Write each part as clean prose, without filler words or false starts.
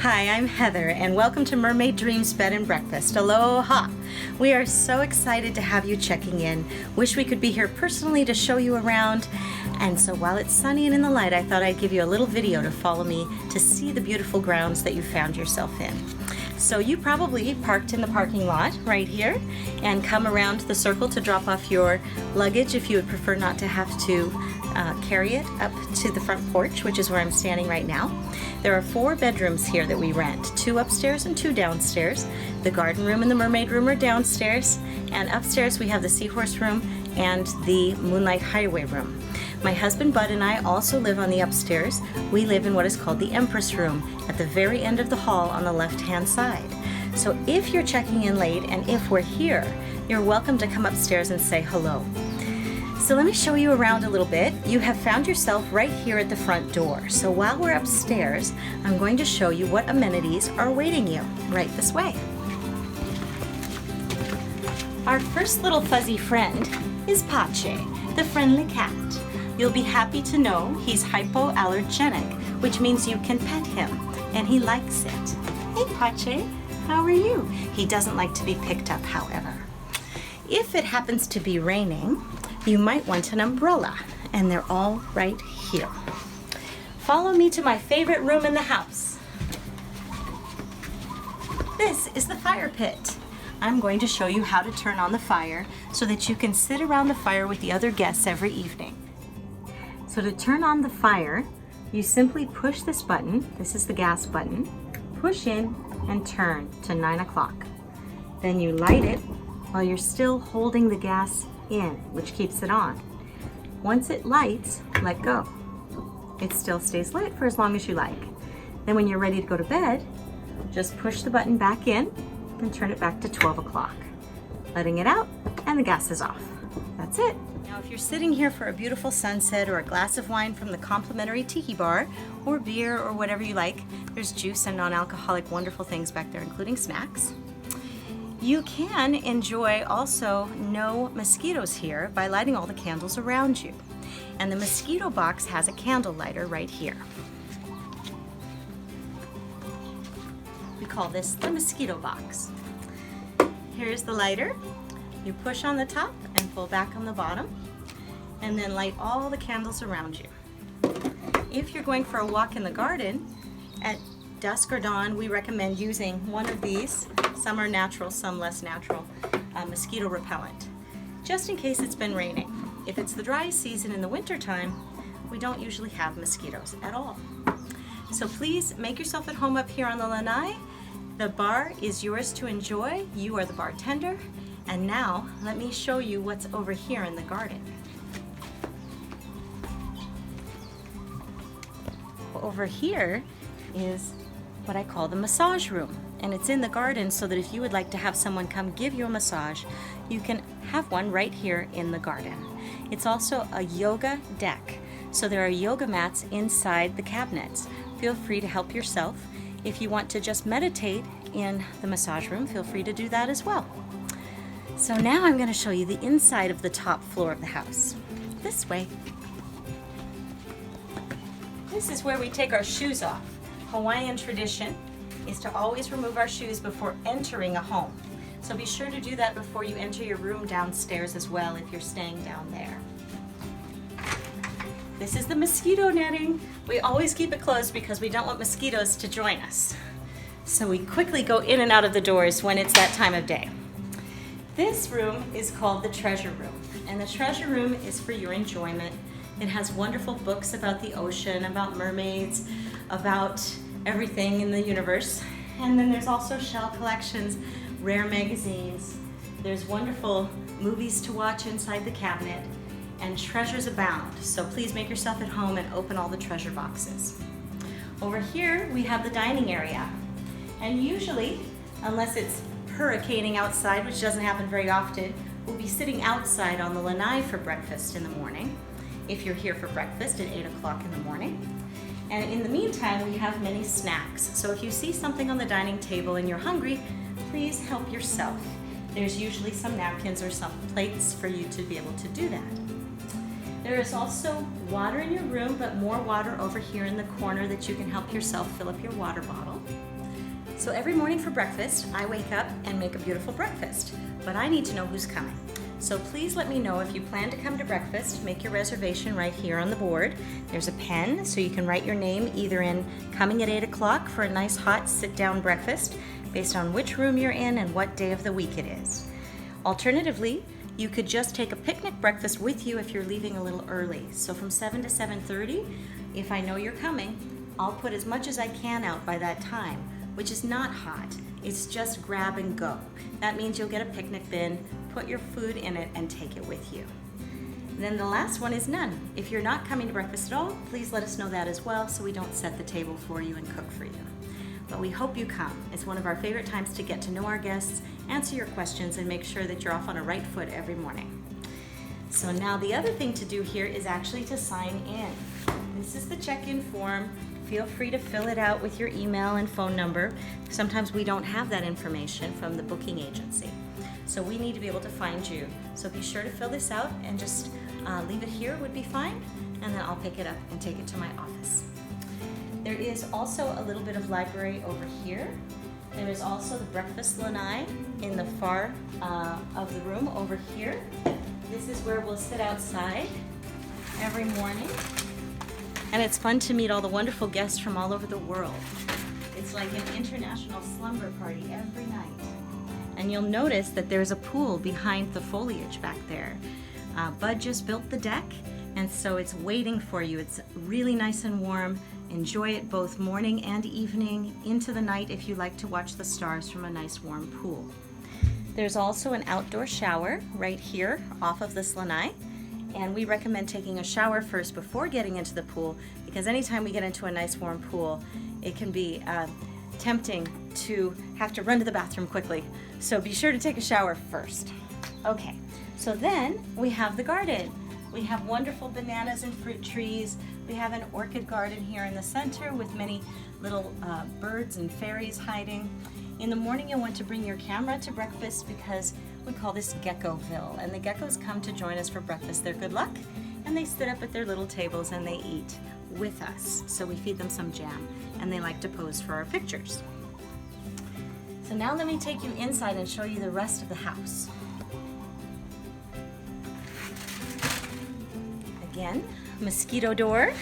Hi, I'm Heather, and welcome to Mermaid Dreams Bed and Breakfast. Aloha! We are so excited to have you checking in. Wish we could be here personally to show you around. And so while it's sunny and in the light, I thought I'd give you a little video to follow me to see the beautiful grounds that you found yourself in. So you probably parked in the parking lot right here and come around the circle to drop off your luggage if you would prefer not to have to carry it up to the front porch, which is where I'm standing right now. There are 4 bedrooms here that we rent, 2 upstairs and 2 downstairs. The garden room and the mermaid room are downstairs, and upstairs we have the seahorse room and the moonlight hideaway room. My husband Bud and I also live on the upstairs. We live in what is called the Empress room at the very end of the hall on the left-hand side. So if you're checking in late and if we're here, you're welcome to come upstairs and say hello. So let me show you around a little bit. You have found yourself right here at the front door. So while we're upstairs, I'm going to show you what amenities are awaiting you right this way. Our first little fuzzy friend is Pache, the friendly cat. You'll be happy to know he's hypoallergenic, which means you can pet him, and he likes it. Hey Pache, how are you? He doesn't like to be picked up, however. If it happens to be raining, you might want an umbrella, and they're all right here. Follow me to my favorite room in the house. This is the fire pit. I'm going to show you how to turn on the fire so that you can sit around the fire with the other guests every evening. So to turn on the fire, you simply push this button. This is the gas button. Push in and turn to 9 o'clock. Then you light it while you're still holding the gas in, which keeps it on. Once it lights, let go. It still stays lit for as long as you like. Then when you're ready to go to bed, just push the button back in and turn it back to 12 o'clock. Letting it out, and the gas is off. That's it. Now if you're sitting here for a beautiful sunset or a glass of wine from the complimentary tiki bar, or beer or whatever you like, there's juice and non-alcoholic wonderful things back there, including snacks. You can enjoy also no mosquitoes here by lighting all the candles around you. And the mosquito box has a candle lighter right here. We call this the mosquito box. Here's the lighter. You push on the top and pull back on the bottom, and then light all the candles around you. If you're going for a walk in the garden, at dusk or dawn, we recommend using one of these. Some are natural, some less natural, mosquito repellent, just in case it's been raining. If it's the dry season in the winter time, we don't usually have mosquitoes at all. So please make yourself at home up here on the lanai. The bar is yours to enjoy. You are the bartender. And now, let me show you what's over here in the garden. Over here is what I call the massage room. And it's in the garden so that if you would like to have someone come give you a massage, you can have one right here in the garden. It's also a yoga deck. So there are yoga mats inside the cabinets. Feel free to help yourself. If you want to just meditate in the massage room, feel free to do that as well. So now I'm going to show you the inside of the top floor of the house. This way. This is where we take our shoes off. Hawaiian tradition is to always remove our shoes before entering a home. So be sure to do that before you enter your room downstairs as well if you're staying down there. This is the mosquito netting. We always keep it closed because we don't want mosquitoes to join us. So we quickly go in and out of the doors when it's that time of day. This room is called the treasure room, and the treasure room is for your enjoyment. It has wonderful books about the ocean, about mermaids, about everything in the universe. And then there's also shell collections, rare magazines. There's wonderful movies to watch inside the cabinet, and treasures abound. So please make yourself at home and open all the treasure boxes. Over here, we have the dining area. And usually, unless it's hurricaning outside, which doesn't happen very often, we'll be sitting outside on the lanai for breakfast in the morning, if you're here for breakfast at 8 o'clock in the morning. And in the meantime, we have many snacks. So if you see something on the dining table and you're hungry, please help yourself. There's usually some napkins or some plates for you to be able to do that. There is also water in your room, but more water over here in the corner that you can help yourself fill up your water bottle. So every morning for breakfast, I wake up and make a beautiful breakfast, but I need to know who's coming. So please let me know if you plan to come to breakfast. Make your reservation right here on the board. There's a pen so you can write your name either in coming at 8 o'clock for a nice hot sit-down breakfast based on which room you're in and what day of the week it is. Alternatively, you could just take a picnic breakfast with you if you're leaving a little early. So from 7 to 7:30, if I know you're coming, I'll put as much as I can out by that time, which is not hot. It's just grab and go. That means you'll get a picnic bin, put your food in it, and take it with you. And then the last one is none. If you're not coming to breakfast at all, please let us know that as well so we don't set the table for you and cook for you. But we hope you come. It's one of our favorite times to get to know our guests, answer your questions, and make sure that you're off on a right foot every morning. So now the other thing to do here is actually to sign in. This is the check-in form. Feel free to fill it out with your email and phone number. Sometimes we don't have that information from the booking agency. So we need to be able to find you. So be sure to fill this out and just leave it here would be fine, and then I'll pick it up and take it to my office. There is also a little bit of library over here. There is also the breakfast lanai in the far of the room over here. This is where we'll sit outside every morning. And it's fun to meet all the wonderful guests from all over the world. It's like an international slumber party every night. And you'll notice that there's a pool behind the foliage back there. Bud just built the deck, and so it's waiting for you. It's really nice and warm. Enjoy it both morning and evening, into the night if you like to watch the stars from a nice warm pool. There's also an outdoor shower right here off of this lanai. And we recommend taking a shower first before getting into the pool, because anytime we get into a nice warm pool, it can be tempting to have to run to the bathroom quickly. So be sure to take a shower first. Okay, so then we have the garden. We have wonderful bananas and fruit trees. We have an orchid garden here in the center with many little birds and fairies hiding. In the morning, you'll want to bring your camera to breakfast because we call this Geckoville, and the geckos come to join us for breakfast. They're good luck, and they sit up at their little tables and they eat with us. So we feed them some jam, and they like to pose for our pictures. So now let me take you inside and show you the rest of the house. Again, mosquito door.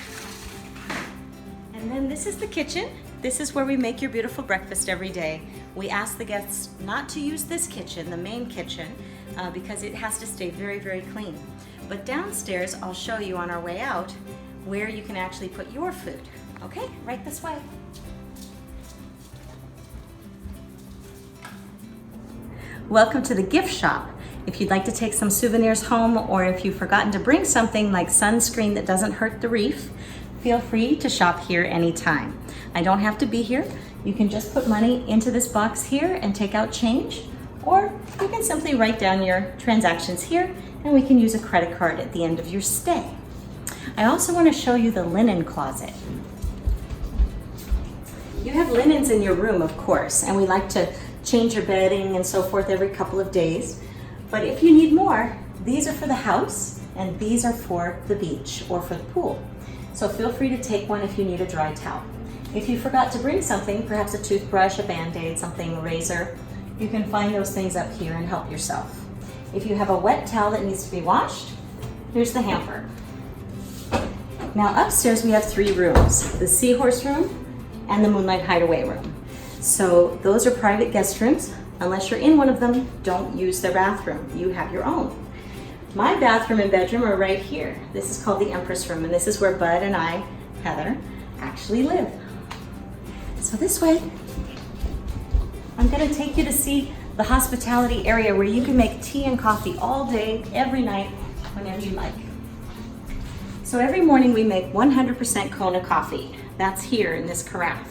And then this is the kitchen. This is where we make your beautiful breakfast every day. We ask the guests not to use this kitchen, the main kitchen, because it has to stay very, very clean. But downstairs, I'll show you on our way out where you can actually put your food. Okay, right this way. Welcome to the gift shop. If you'd like to take some souvenirs home, or if you've forgotten to bring something like sunscreen that doesn't hurt the reef, feel free to shop here anytime. I don't have to be here. You can just put money into this box here and take out change, or you can simply write down your transactions here and we can use a credit card at the end of your stay. I also want to show you the linen closet. You have linens in your room, of course, and we like to change your bedding and so forth every couple of days. But if you need more, these are for the house and these are for the beach or for the pool. So feel free to take one if you need a dry towel. If you forgot to bring something, perhaps a toothbrush, a Band-Aid, something, a razor, you can find those things up here and help yourself. If you have a wet towel that needs to be washed, here's the hamper. Now upstairs we have 3 rooms, the Seahorse room and the Moonlight Hideaway room. So those are private guest rooms. Unless you're in one of them, don't use the bathroom. You have your own. My bathroom and bedroom are right here. This is called the Empress room, and this is where Bud and I, Heather, actually live. So this way, I'm gonna take you to see the hospitality area where you can make tea and coffee all day, every night, whenever you like. So every morning we make 100% Kona coffee. That's here in this carafe.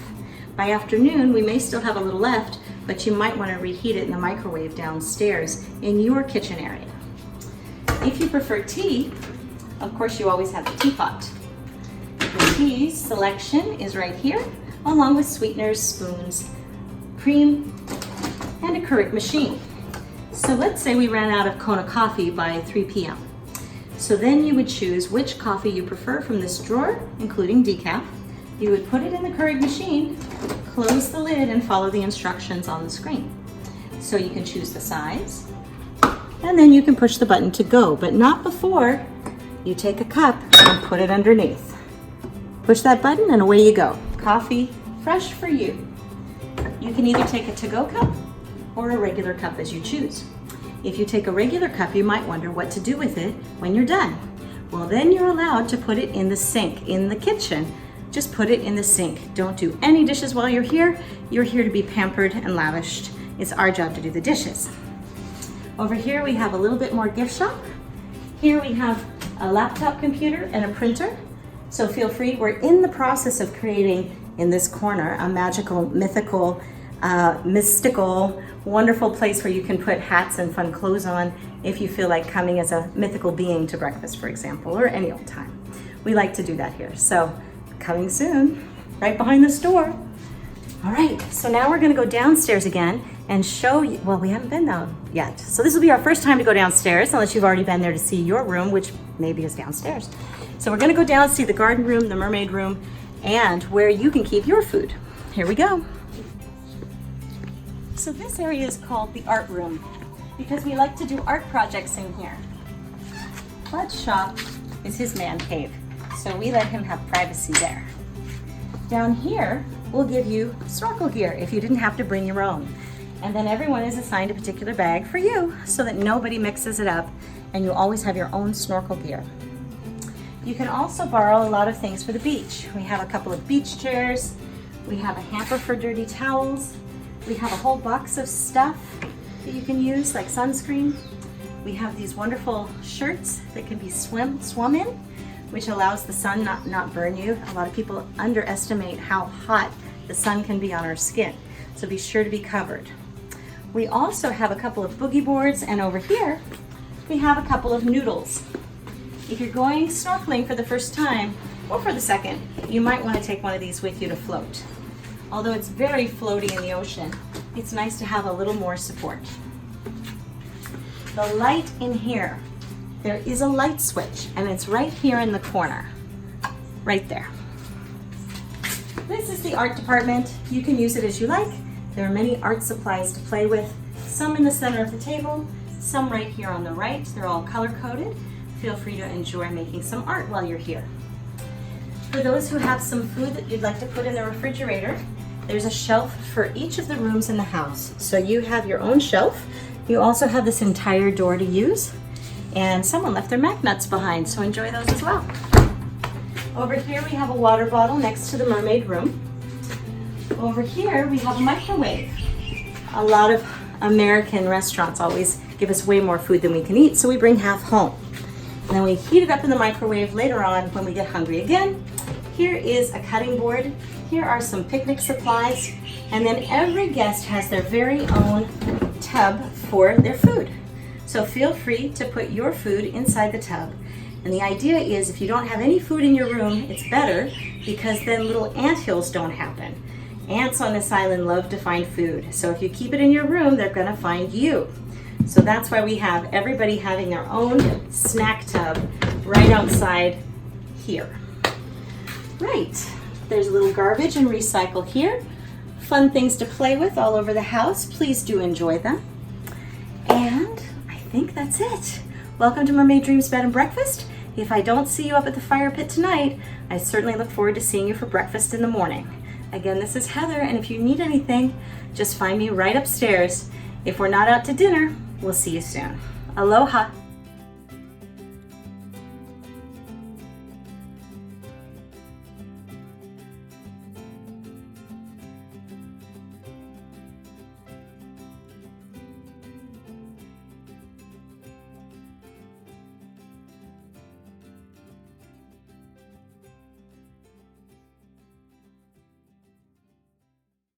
By afternoon, we may still have a little left, but you might want to reheat it in the microwave downstairs in your kitchen area. If you prefer tea, of course you always have the teapot. The tea selection is right here, along with sweeteners, spoons, cream, and a Keurig machine. So let's say we ran out of Kona coffee by 3 p.m. So then you would choose which coffee you prefer from this drawer, including decaf. You would put it in the Keurig machine, close the lid and follow the instructions on the screen. So you can choose the size, and then you can push the button to go, but not before you take a cup and put it underneath. Push that button and away you go. Coffee, fresh for you. You can either take a to-go cup or a regular cup as you choose. If you take a regular cup, you might wonder what to do with it when you're done. Well, then you're allowed to put it in the sink in the kitchen. Just put it in the sink. Don't do any dishes while you're here. You're here to be pampered and lavished. It's our job to do the dishes. Over here we have a little bit more gift shop. Here we have a laptop computer and a printer. So feel free, we're in the process of creating in this corner a magical, mythical, mystical, wonderful place where you can put hats and fun clothes on if you feel like coming as a mythical being to breakfast, for example, or any old time. We like to do that here. So coming soon, right behind this door. All right, so now we're gonna go downstairs again and show you, well, we haven't been down yet. So this will be our first time to go downstairs, unless you've already been there to see your room, which maybe is downstairs. So we're gonna go down, see the garden room, the mermaid room, and where you can keep your food. Here we go. So this area is called the art room because we like to do art projects in here. Bud's shop is his man cave, so we let him have privacy there. Down here, we'll give you snorkel gear if you didn't have to bring your own. And then everyone is assigned a particular bag for you so that nobody mixes it up and you always have your own snorkel gear. You can also borrow a lot of things for the beach. We have a couple of beach chairs. We have a hamper for dirty towels. We have a whole box of stuff that you can use, like sunscreen. We have these wonderful shirts that can be swum in, which allows the sun not burn you. A lot of people underestimate how hot the sun can be on our skin, so be sure to be covered. We also have a couple of boogie boards, and over here we have a couple of noodles. If you're going snorkeling for the first time, or for the second, you might want to take one of these with you to float. Although it's very floaty in the ocean, it's nice to have a little more support. The light in here, there is a light switch, and it's right here in the corner, right there. This is the art department. You can use it as you like. There are many art supplies to play with, some in the center of the table, some right here on the right. They're all color-coded. Feel free to enjoy making some art while you're here. For those who have some food that you'd like to put in the refrigerator, there's a shelf for each of the rooms in the house. So you have your own shelf. You also have this entire door to use. And someone left their magnets behind, so enjoy those as well. Over here we have a water bottle next to the mermaid room. Over here we have a microwave. A lot of American restaurants always give us way more food than we can eat, so we bring half home. And then we heat it up in the microwave later on when we get hungry again. Here is a cutting board. Here are some picnic supplies. And then every guest has their very own tub for their food. So feel free to put your food inside the tub. And the idea is if you don't have any food in your room, it's better because then little anthills don't happen. Ants on this island love to find food. So if you keep it in your room, they're gonna find you. So that's why we have everybody having their own snack tub right outside here. Right, there's a little garbage and recycle here. Fun things to play with all over the house. Please do enjoy them. And I think that's it. Welcome to Mermaid Dreams Bed and Breakfast. If I don't see you up at the fire pit tonight, I certainly look forward to seeing you for breakfast in the morning. Again, this is Heather, and if you need anything, just find me right upstairs. If we're not out to dinner, we'll see you soon. Aloha.